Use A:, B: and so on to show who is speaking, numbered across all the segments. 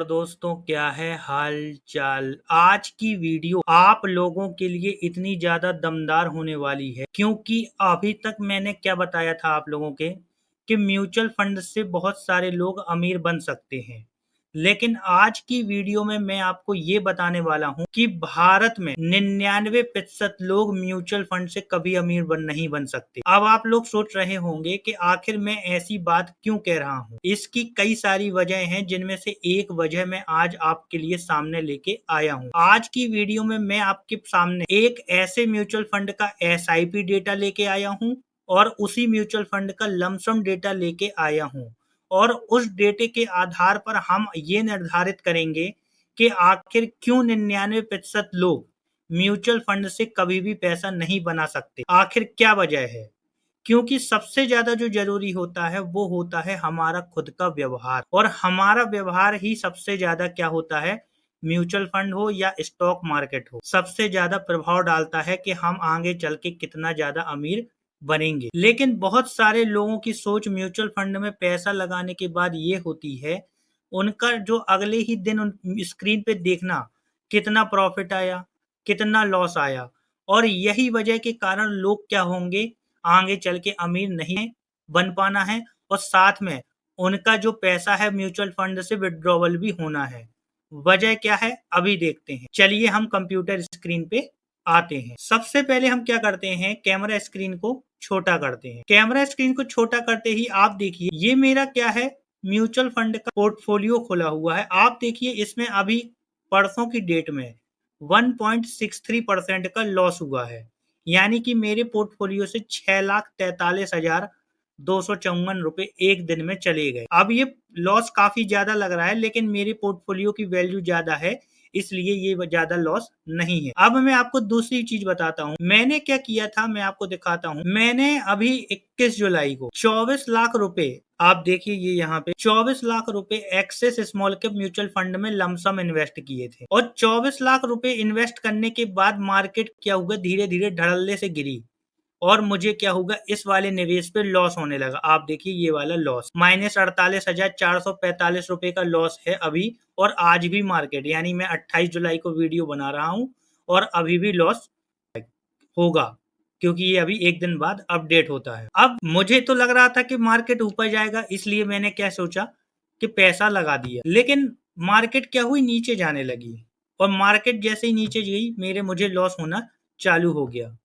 A: दोस्तों, क्या है हाल चाल। आज की वीडियो आप लोगों के लिए इतनी ज्यादा दमदार होने वाली है क्योंकि अभी तक मैंने क्या बताया था आप लोगों के कि म्यूचुअल फंड से बहुत सारे लोग अमीर बन सकते हैं। लेकिन आज की वीडियो में मैं आपको ये बताने वाला हूं कि भारत में 99% लोग म्यूचुअल फंड से कभी अमीर नहीं बन सकते। अब आप लोग सोच रहे होंगे कि आखिर मैं ऐसी बात क्यों कह रहा हूं। इसकी कई सारी वजह हैं, जिनमें से एक वजह मैं आज आपके लिए सामने लेके आया हूं। आज की वीडियो में मैं आपके सामने एक ऐसे म्यूचुअल फंड का SIP डेटा लेके आया हूं और उसी म्यूचुअल फंड का लमसम डेटा लेके आया हूं और उस डेटे के आधार पर हम ये निर्धारित करेंगे कि आखिर क्यों 99% लोग म्यूचुअल फंड से कभी भी पैसा नहीं बना सकते। आखिर क्या वजह है? क्योंकि सबसे ज्यादा जो जरूरी होता है वो होता है हमारा खुद का व्यवहार, और हमारा व्यवहार ही सबसे ज्यादा क्या होता है, म्यूचुअल फंड हो या स्टॉक मार्केट हो, सबसे ज्यादा प्रभाव डालता है कि हम आगे चल के कितना ज्यादा अमीर बनेंगे। लेकिन बहुत सारे लोगों की सोच म्यूचुअल फंड में पैसा लगाने के बाद ये होती है, उनका जो अगले ही दिन स्क्रीन पे देखना कितना प्रॉफिट आया, कितना लॉस आया, और यही वजह के कारण लोग क्या होंगे, आगे चल के अमीर नहीं बन पाना है और साथ में उनका जो पैसा है म्यूचुअल फंड से विड्रॉवल भी होना है। वजह क्या है अभी देखते हैं। चलिए हम कंप्यूटर स्क्रीन पे आते हैं। सबसे पहले हम क्या करते हैं, कैमरा स्क्रीन को छोटा करते हैं। कैमरा स्क्रीन को छोटा करते ही आप देखिए ये मेरा क्या है, म्यूचुअल फंड का पोर्टफोलियो खुला हुआ है। आप देखिए इसमें अभी परसों की डेट में 1.63% का लॉस हुआ है, यानी कि मेरे पोर्टफोलियो से 6,43,254 रुपए एक दिन में चले गए। अब ये लॉस काफी ज्यादा लग रहा है, लेकिन मेरे पोर्टफोलियो की वैल्यू ज्यादा है इसलिए ये ज्यादा लॉस नहीं है। अब मैं आपको दूसरी चीज बताता हूँ, मैंने क्या किया था मैं आपको दिखाता हूँ। मैंने अभी 21 जुलाई को 24 लाख रुपए, आप देखिए ये यहाँ पे 24 लाख रुपए axis small cap mutual fund में लमसम इन्वेस्ट किए थे, और 24 लाख रुपए इन्वेस्ट करने के बाद मार्केट क्या हुआ, धीरे धीरे धड़ल्ले से गिरी और मुझे क्या होगा, इस वाले निवेश पे लॉस होने लगा। आप देखिए ये वाला लॉस -48,445 रुपए का लॉस है अभी, और आज भी मार्केट, यानी मैं 28 जुलाई को वीडियो बना रहा हूं और अभी भी लॉस होगा क्योंकि ये अभी एक दिन बाद अपडेट होता है। अब मुझे तो लग रहा था कि मार्केट ऊपर जाएगा, इसलिए मैंने क्या सोचा कि पैसा लगा दिया, लेकिन मार्केट क्या हुई, नीचे जाने लगी, और मार्केट जैसे ही नीचे गई मुझे लॉस होना चालू हो गया।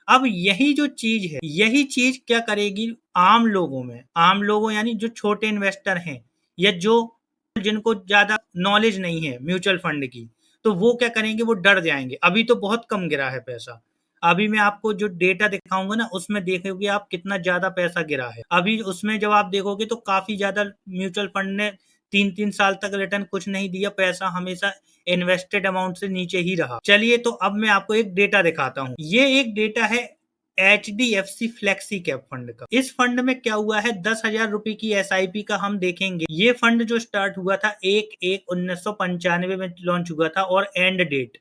A: अब यही जो चीज है, यही चीज क्या करेगी आम लोगों में, आम लोगों यानी जो छोटे इन्वेस्टर हैं या जो जिनको ज्यादा नॉलेज नहीं है म्यूचुअल फंड की, तो वो क्या करेंगे, वो डर जाएंगे। अभी तो बहुत कम गिरा है पैसा, अभी मैं आपको जो डेटा दिखाऊंगा ना उसमें देखोगे आप कितना ज्यादा पैसा गिरा है। अभी उसमें जब आप देखोगे तो काफी ज्यादा म्यूचुअल फंड ने 3-3 साल तक रिटर्न कुछ नहीं दिया, पैसा हमेशा इन्वेस्टेड अमाउंट से नीचे ही रहा। चलिए तो अब मैं आपको एक डेटा दिखाता हूँ। ये एक डेटा है HDFC फ्लेक्सी कैप फंड का। इस फंड में क्या हुआ है, 10,000 रुपए की SIP का हम देखेंगे। ये फंड जो स्टार्ट हुआ था 1/1/1995 में लॉन्च हुआ था, और एंड डेट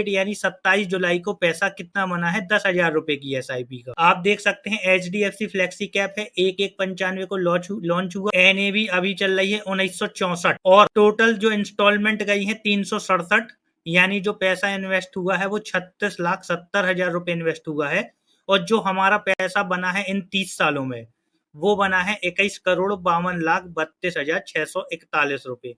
A: यानी 27 जुलाई को पैसा कितना बना है, 10,000 रुपए की SIP का। आप देख सकते हैं HDFC फ्लेक्सी कैप है, 1/1/95 को लॉन्च हुआ। NAV अभी चल रही है 1964, और टोटल जो इंस्टॉलमेंट गई है 367, यानी जो पैसा इन्वेस्ट हुआ है वो 36,70,000 रुपए इन्वेस्ट हुआ है, और जो हमारा पैसा बना है इन 30 सालों में वो बना है 21,52,32,641 रुपए।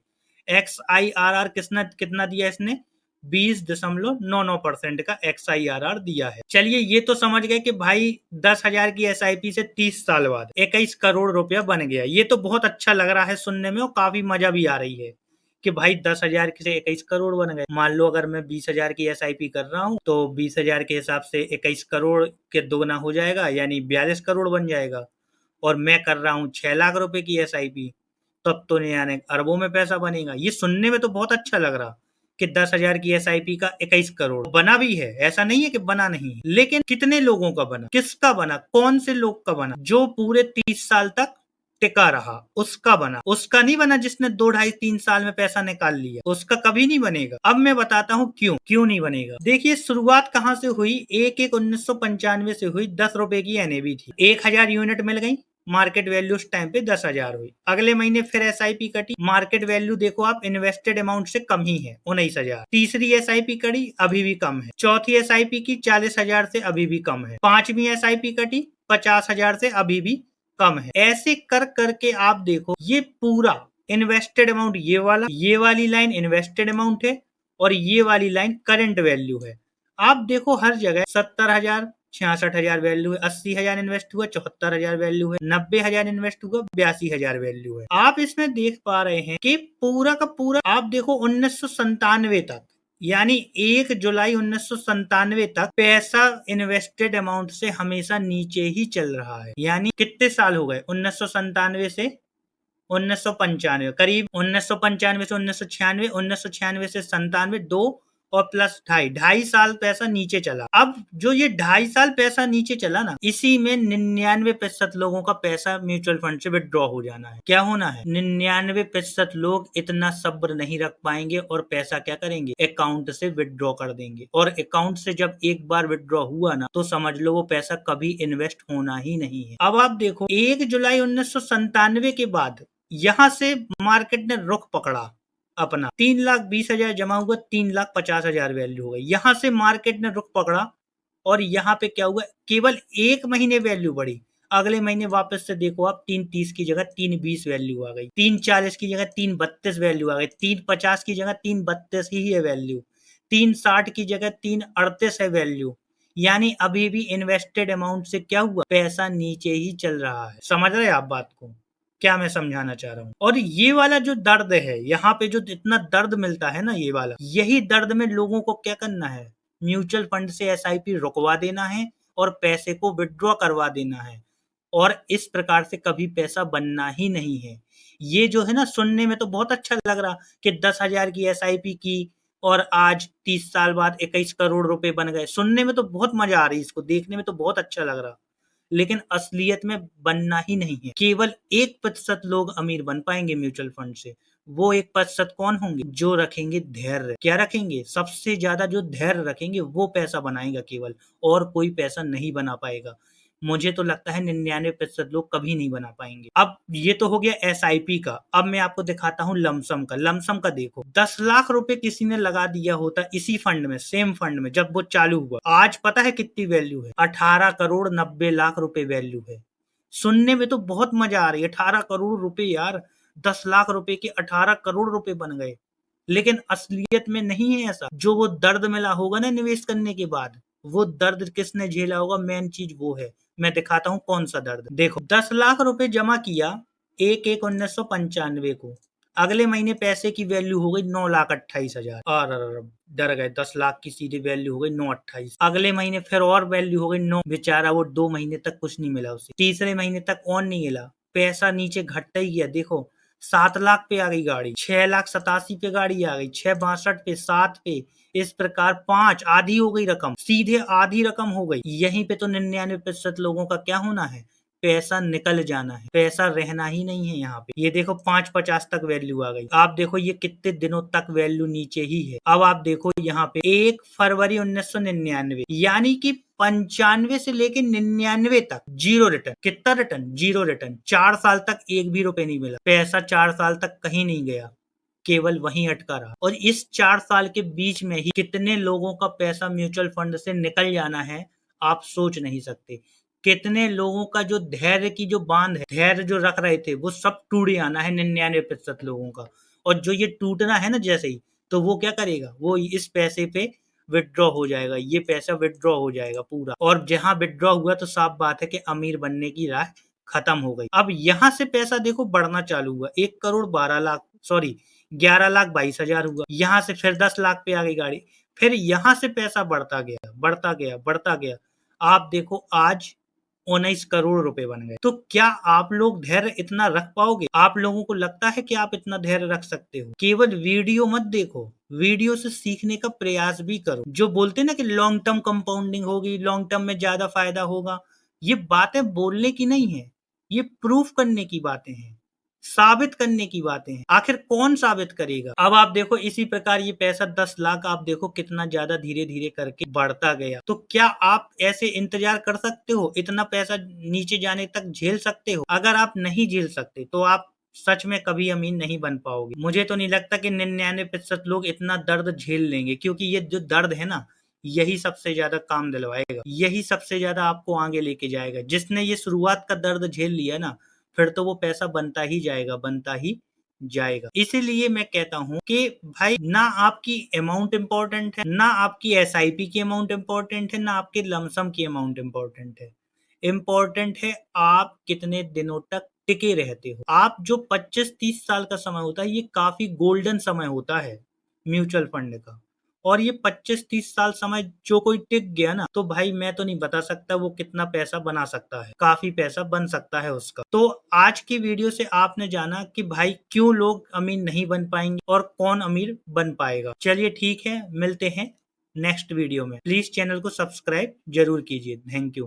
A: XIRR कितना दिया इसने, 20.99% का XIRR दिया है। चलिए ये तो समझ गए कि भाई 10,000 की SIP से 30 साल बाद 21 करोड़ रुपया बन गया। ये तो बहुत अच्छा लग रहा है सुनने में, और काफी मजा भी आ रही है कि भाई 10,000 से 21 करोड़ बन गए। मान लो अगर मैं 20,000 की SIP कर रहा हूँ तो 20,000 के हिसाब से 21 करोड़ के दोगुना हो जाएगा, यानी 42 करोड़ बन जाएगा। और मैं कर रहा हूँ 6 लाख रुपए की SIP, तब तो यानी अरबों में पैसा बनेगा। ये सुनने में तो बहुत अच्छा लग रहा कि 10,000 की SIP का 21 करोड़ बना भी है, ऐसा नहीं है कि बना नहीं है। लेकिन कितने लोगों का बना, किसका बना, कौन से लोग का बना, जो पूरे 30 साल तक टिका रहा उसका बना, उसका नहीं बना जिसने 2 ढाई 3 साल में पैसा निकाल लिया, उसका कभी नहीं बनेगा। अब मैं बताता हूँ क्यों नहीं बनेगा। देखिए शुरुआत कहाँ से हुई, 1/1/1995 से हुई। 10 रुपए की NAV थी, 1,000 यूनिट मिल गई, मार्केट वैल्यू उस टाइम पे 10,000 हुई। अगले महीने फिर एसआईपी कटी, मार्केट वैल्यू देखो आप इन्वेस्टेड अमाउंट से कम ही है, 19,000। तीसरी एसआईपी कटी, अभी भी कम है। चौथी एसआईपी की 40,000 से अभी भी कम है। पांचवी एसआईपी कटी 50,000 से अभी भी कम है। ऐसे कर करके आप देखो ये पूरा इन्वेस्टेड अमाउंट, ये वाली लाइन इन्वेस्टेड अमाउंट है और ये वाली लाइन करंट वैल्यू है। आप देखो हर जगह 70,000, 66,000 वैल्यू है, 80,000 इन्वेस्ट हुआ, 74,000 वैल्यू है, 90,000 इन्वेस्ट हुआ, 82,000 वैल्यू है। आप इसमें देख पा रहे हैं कि पूरा का पूरा आप देखो 1997 तक, यानी 1 जुलाई 1997 तक पैसा इन्वेस्टेड अमाउंट से हमेशा नीचे ही चल रहा है। यानी कितने साल हो गए 1997 से 1995, करीब 1995 से 1996, 1996 से 97, 2 और प्लस 2.5 साल नीचे चला। अब जो ये 2.5 साल पैसा नीचे चला ना, इसी में 99% लोगों का पैसा म्यूचुअल फंड से विड्रॉ हो जाना है। क्या होना है? 99% लोग इतना सब्र नहीं रख पाएंगे और पैसा क्या करेंगे? अकाउंट से विड्रॉ कर देंगे। और अकाउंट से जब एक बार विड्रॉ हुआ ना, तो समझ लो वो पैसा कभी इन्वेस्ट होना ही नहीं है। अब आप देखो 1 जुलाई 1997 के बाद यहां से मार्केट ने रुख पकड़ा अपना, 3,20,000 जमा हुआ, 3,50,000 वैल्यू हो गई। यहां से मार्केट ने रुख पकड़ा और यहाँ पे क्या हुआ? केवल 1 महीने वैल्यू बढ़ी। अगले महीने वापस से देखो आप 3.30 की जगह 3.20 वैल्यू आ गई, 3.40 की जगह 3.32 वैल्यू आ गई, 3.50 की जगह 3.32 ही है वैल्यू, 3.60 की जगह 3.38 है वैल्यू। यानी अभी भी इन्वेस्टेड अमाउंट से क्या हुआ? पैसा नीचे ही चल रहा है। समझ रहे आप बात को? क्या मैं समझाना चाह रहा हूँ? और ये वाला जो दर्द है, यहाँ पे जो इतना दर्द मिलता है ना, ये वाला, यही दर्द में लोगों को क्या करना है? म्यूचुअल फंड से एसआईपी रुकवा देना है और पैसे को विड्रॉ करवा देना है। और इस प्रकार से कभी पैसा बनना ही नहीं है। ये जो है ना, सुनने में तो बहुत अच्छा लग रहा कि 10,000 की एसआईपी की और आज 30 साल बाद 21 करोड़ रुपए बन गए। सुनने में तो बहुत मजा आ रही है, इसको देखने में तो बहुत अच्छा लग रहा, लेकिन असलियत में बनना ही नहीं है। केवल 1% लोग अमीर बन पाएंगे म्यूचुअल फंड से। वो 1% कौन होंगे? जो रखेंगे धैर्य। क्या रखेंगे? सबसे ज्यादा जो धैर्य रखेंगे वो पैसा बनाएगा केवल, और कोई पैसा नहीं बना पाएगा। मुझे तो लगता है 99% लोग कभी नहीं बना पाएंगे। अब ये तो हो गया एसआईपी का। अब मैं आपको दिखाता हूँ लमसम का। लमसम का देखो, 10 लाख रुपए किसी ने लगा दिया होता इसी फंड में, सेम फंड में, जब वो चालू हुआ, आज पता है कितनी वैल्यू है? 18 करोड़ 90 लाख रुपए वैल्यू है। सुनने में तो बहुत मजा आ रही है, 18 करोड़ रुपए यार, 10 लाख रुपए के 18 करोड़ रुपए बन गए। लेकिन असलियत में नहीं है ऐसा। जो वो दर्द मिला होगा ना निवेश करने के बाद, वो दर्द किसने झेला होगा? मेन चीज वो है। मैं दिखाता हूँ कौन सा दर्द। देखो 10 लाख रुपए जमा किया 1/1/1995 को, अगले महीने पैसे की वैल्यू हो गई 9,28,000। और डर गए, 10 लाख की सीधी वैल्यू हो गई 9,28। अगले महीने फिर और वैल्यू हो गई 9। बेचारा वो 2 महीने तक कुछ नहीं मिला उसे, तीसरे महीने तक और नहीं मिला, पैसा नीचे घटता ही गया। देखो 7 लाख पे आ गई गाड़ी, 6,87,000 पे गाड़ी आ गई, 6,62 पे, 7 पे, इस प्रकार 5, आधी हो गई रकम, सीधे आधी रकम हो गई। यहीं पे तो 99% लोगों का क्या होना है? पैसा निकल जाना है, पैसा रहना ही नहीं है यहाँ पे। ये देखो 5.50 तक वैल्यू आ गई। आप देखो ये कितने दिनों तक वैल्यू नीचे ही है। अब आप देखो यहाँ पे 1 फरवरी 1999, यानी कि 95 से लेके 99 तक जीरो रिटर्न। कितना रिटर्न? Zero return. 4 साल तक एक भी रुपए नहीं मिला, पैसा 4 साल तक कहीं नहीं गया, केवल वहीं अटका रहा। और इस 4 साल के बीच में ही कितने लोगों का पैसा म्यूचुअल फंड से निकल जाना है, आप सोच नहीं सकते। कितने लोगों का जो धैर्य की जो बांध है, धैर्य जो रख रहे थे, वो सब टूट जाना है 99% लोगों का। और जो ये टूटना है ना जैसे ही, तो वो क्या करेगा? वो इस पैसे पे विड्रॉ हो जाएगा, ये पैसा विड्रॉ हो जाएगा पूरा। और जहां विड्रॉ हुआ तो साफ बात है कि अमीर बनने की राह खत्म हो गई। अब यहाँ से पैसा देखो बढ़ना चालू हुआ, 11,22,000 हुआ। यहाँ से फिर 10 लाख पे आ गई गाड़ी, फिर यहाँ से पैसा बढ़ता गया, बढ़ता गया, बढ़ता गया। आप देखो आज 19 करोड़ रुपए बन गए। तो क्या आप लोग धैर्य इतना रख पाओगे? आप लोगों को लगता है कि आप इतना धैर्य रख सकते हो? केवल वीडियो मत देखो, वीडियो से सीखने का प्रयास भी करो। जो बोलते हैं ना कि लॉन्ग टर्म कंपाउंडिंग होगी, लॉन्ग टर्म में ज्यादा फायदा होगा, ये बातें बोलने की नहीं है, ये प्रूफ करने की बातें हैं। साबित करने की बातें हैं। आखिर कौन साबित करेगा? अब आप देखो इसी प्रकार ये पैसा 10 लाख आप देखो कितना ज़्यादा धीरे-धीरे करके बढ़ता गया। तो क्या आप ऐसे इंतज़ार कर सकते हो? इतना पैसा नीचे जाने तक झेल सकते हो? अगर आप नहीं झेल सकते तो आप सच में कभी अमीर नहीं बन पाओगे। मुझे तो नहीं लगता कि 99% लोग इतना दर्द झेल लेंगे, क्योंकि ये जो दर्द है ना, यही सबसे ज़्यादा काम दिलवाएगा। यही सबसे ज़्यादा आपको आगे लेके जाएगा। जिसने ये शुरुआत का दर्द झेल लिया ना, फिर तो वो पैसा बनता ही जाएगा, बनता ही जाएगा। इसीलिए मैं कहता हूँ कि भाई ना आपकी अमाउंट इम्पोर्टेंट है, ना आपकी एसआईपी की अमाउंट इम्पोर्टेंट है, ना आपके लमसम की अमाउंट इम्पोर्टेंट है। इम्पोर्टेंट है आप कितने दिनों तक टिके रहते हो। आप जो 25-30 साल का समय होता है, ये काफ़ी गोल्डन समय होता है म्यूचुअल फंड का। और ये 25-30 साल समय जो कोई टिक गया ना, तो भाई मैं तो नहीं बता सकता वो कितना पैसा बना सकता है। काफ़ी पैसा बन सकता है उसका। तो आज की वीडियो से आपने जाना कि भाई क्यों लोग अमीर नहीं बन पाएँगे और कौन अमीर बन पाएगा। चलिए ठीक है, मिलते हैं नेक्स्ट वीडियो में। प्लीज़ चैनल को सब्सक्राइब ज़रूर कीजिए। Thank you.